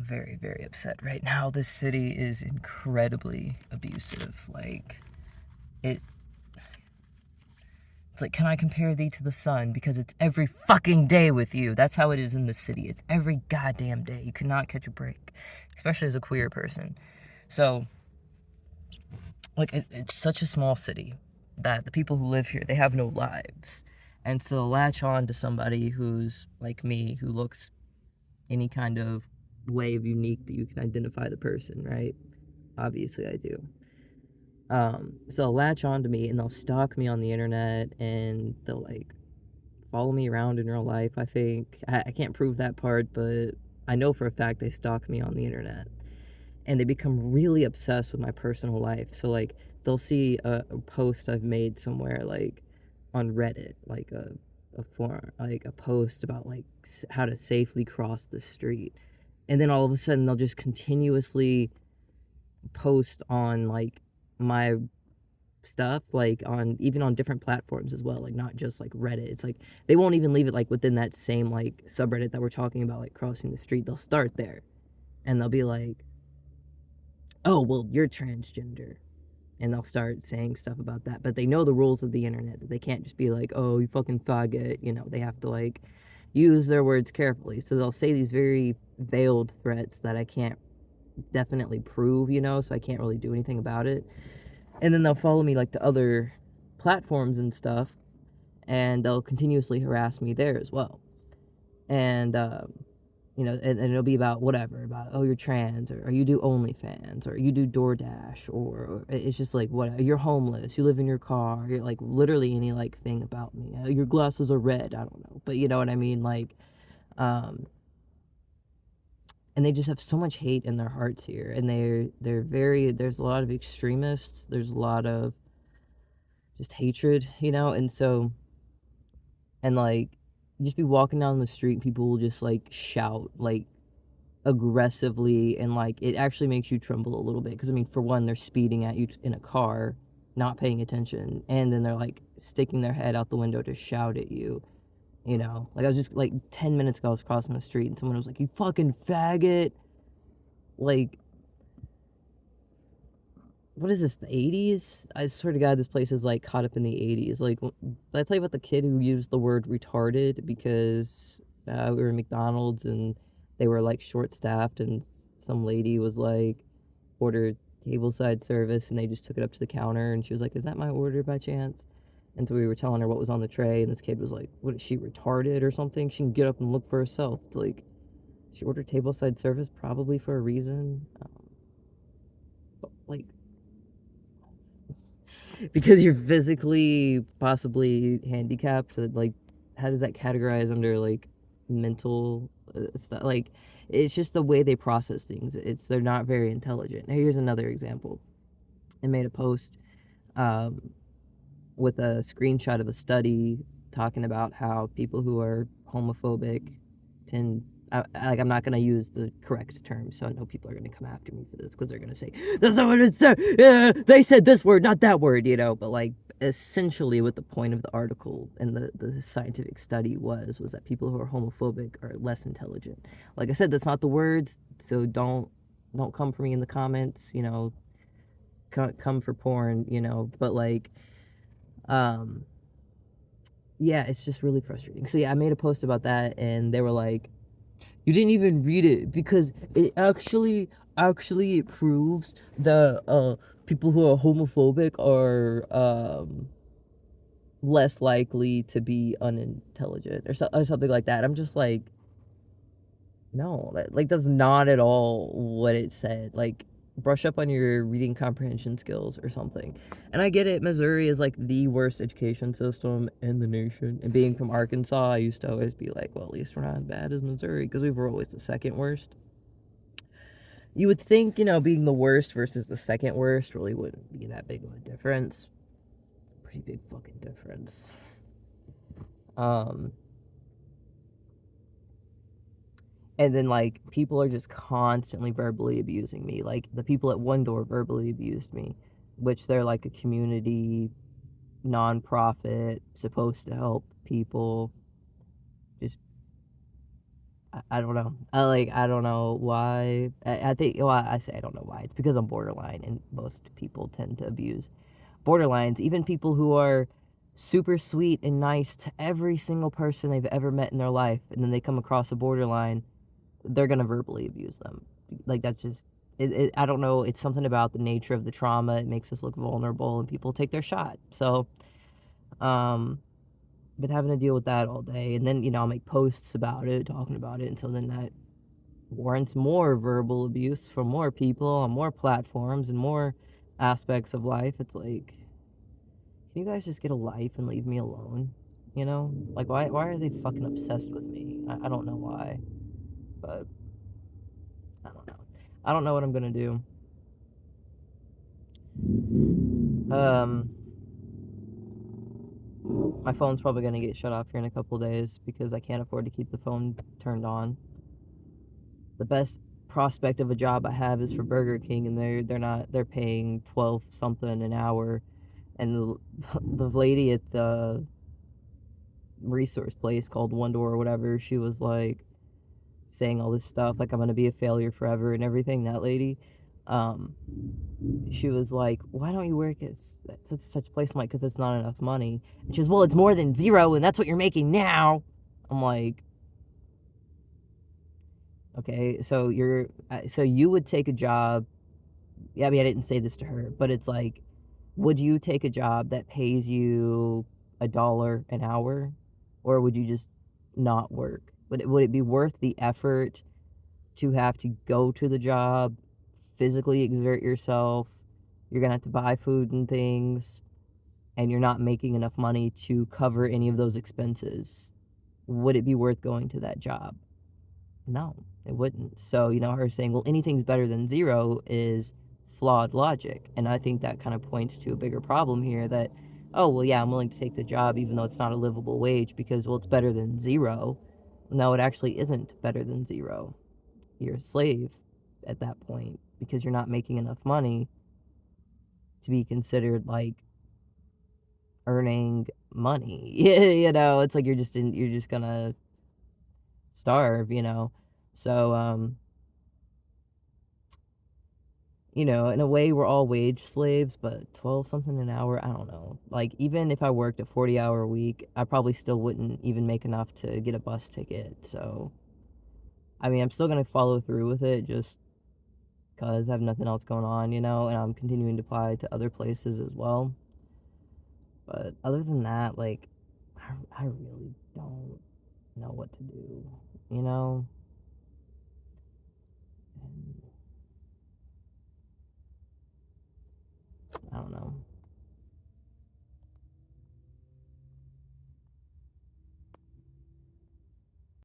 very, very upset right now. This city is incredibly abusive. It, it's like, can I compare thee to the sun? Because it's every fucking day with you. That's how it is in the city. It's every goddamn day. You cannot catch a break, especially as a queer person. So, it's such a small city that the people who live here, they have no lives. And so they'll latch on to somebody who's like me, who looks any kind of way of unique that you can identify the person, right? Obviously, I do. So they'll latch on to me and they'll stalk me on the internet and they'll like follow me around in real life. I think I can't prove that part, but I know for a fact they stalk me on the internet and they become really obsessed with my personal life. So like they'll see a post I've made somewhere like on Reddit, like a forum, like a post about like how to safely cross the street, and then all of a sudden they'll just continuously post on like my stuff, like on even on different platforms as well, like not just like Reddit. It's like they won't even leave it like within that same like subreddit that we're talking about, like crossing the street. They'll start there and they'll be like, oh well, you're transgender, and they'll start saying stuff about that. But they know the rules of the internet, that they can't just be like, oh, you fucking faggot. They have to like use their words carefully. So they'll say these very veiled threats that I can't definitely prove, so I can't really do anything about it. And then they'll follow me like to other platforms and stuff, and they'll continuously harass me there as well. And and it'll be about whatever, about, oh, you're trans, or you do OnlyFans, or you do DoorDash, or it's just like, what, you're homeless, you live in your car, you're like literally any like thing about me. Your glasses are red, I don't know, but you know what I mean, like, um, and they just have so much hate in their hearts here, and there's a lot of extremists, there's a lot of just hatred, and so, and like, you just be walking down the street, people will just like shout like aggressively, and like it actually makes you tremble a little bit, because I mean, for one, they're speeding at you in a car, not paying attention, and then they're like sticking their head out the window to shout at you. Like I was just like 10 minutes ago, I was crossing the street and someone was like, you fucking faggot. Like, what is this, the 80s? I swear to God, this place is like caught up in the 80s. Like, did I tell you about the kid who used the word retarded because we were at McDonald's and they were like short staffed, and some lady was like, ordered tableside service, and they just took it up to the counter and she was like, is that my order by chance? And so we were telling her what was on the tray, and this kid was like, what is she, retarded or something? She can get up and look for herself. It's like, she ordered tableside service probably for a reason. But like, because you're physically possibly handicapped, like, how does that categorize under like mental stuff? Like, it's just the way they process things. They're not very intelligent. Now, here's another example. I made a post um, with a screenshot of a study talking about how people who are homophobic tend, I'm not going to use the correct term, so I know people are going to come after me for this because they're going to say, that's not what it said. They said this word, not that word, but like, essentially what the point of the article and the scientific study was that people who are homophobic are less intelligent. Like I said, that's not the words, so don't come for me in the comments, come for porn, but like, um yeah, it's just really frustrating. So yeah, I made a post about that and they were like, you didn't even read it because it actually it proves that people who are homophobic are less likely to be unintelligent, or something like that. I'm just like, no, like that's not at all what it said. Like, brush up on your reading comprehension skills or something. And I get it, Missouri is like the worst education system in the nation. And being from Arkansas, I used to always be like, well, at least we're not as bad as Missouri, because we were always the second worst. You would think, being the worst versus the second worst really wouldn't be that big of a difference. Pretty big fucking difference. And then like people are just constantly verbally abusing me. Like the people at One Door verbally abused me, which they're like a community nonprofit supposed to help people just I don't know. I don't know why. I think, well, I say I don't know why. It's because I'm borderline, and most people tend to abuse borderlines. Even people who are super sweet and nice to every single person they've ever met in their life, and then they come across a borderline, they're gonna verbally abuse them. Like, that's just I don't know. It's something about the nature of the trauma. It makes us look vulnerable, and people take their shot. So, um, been having to deal with that all day, and then I'll make posts about it, talking about it, until then that warrants more verbal abuse from more people on more platforms and more aspects of life. It's like, can you guys just get a life and leave me alone? Like, why are they fucking obsessed with me? I don't know why, but I don't know. I don't know what I'm gonna do. Um, my phone's probably gonna get shut off here in a couple days because I can't afford to keep the phone turned on. The best prospect of a job I have is for Burger King, and they're paying 12 something an hour, and the lady at the resource place called One Door or whatever, she was like saying all this stuff like I'm gonna be a failure forever and everything. That lady, um, she was like, "Why don't you work at such a place?" I'm like, "Because it's not enough money." And she goes, "Well, it's more than zero, and that's what you're making now." I'm like, "Okay, so you would take a job." Yeah, I mean, I didn't say this to her, but it's like, would you take a job that pays you $1 an hour, or would you just not work? Would it be worth the effort to have to go to the job, physically exert yourself? You're gonna have to buy food and things, and you're not making enough money to cover any of those expenses. Would it be worth going to that job? No, it wouldn't. So, her saying, well, anything's better than zero is flawed logic. And I think that kind of points to a bigger problem here that, oh, well, yeah, I'm willing to take the job even though it's not a livable wage because, well, it's better than zero. No, it actually isn't better than zero. You're a slave at that point because you're not making enough money to be considered like earning money. It's like you're just gonna starve. So, in a way, we're all wage slaves, but 12 something an hour, I don't know. Like, even if I worked a 40-hour a week, I probably still wouldn't even make enough to get a bus ticket. So, I mean, I'm still going to follow through with it just because I have nothing else going on, and I'm continuing to apply to other places as well. But other than that, like, I really don't know what to do, you know?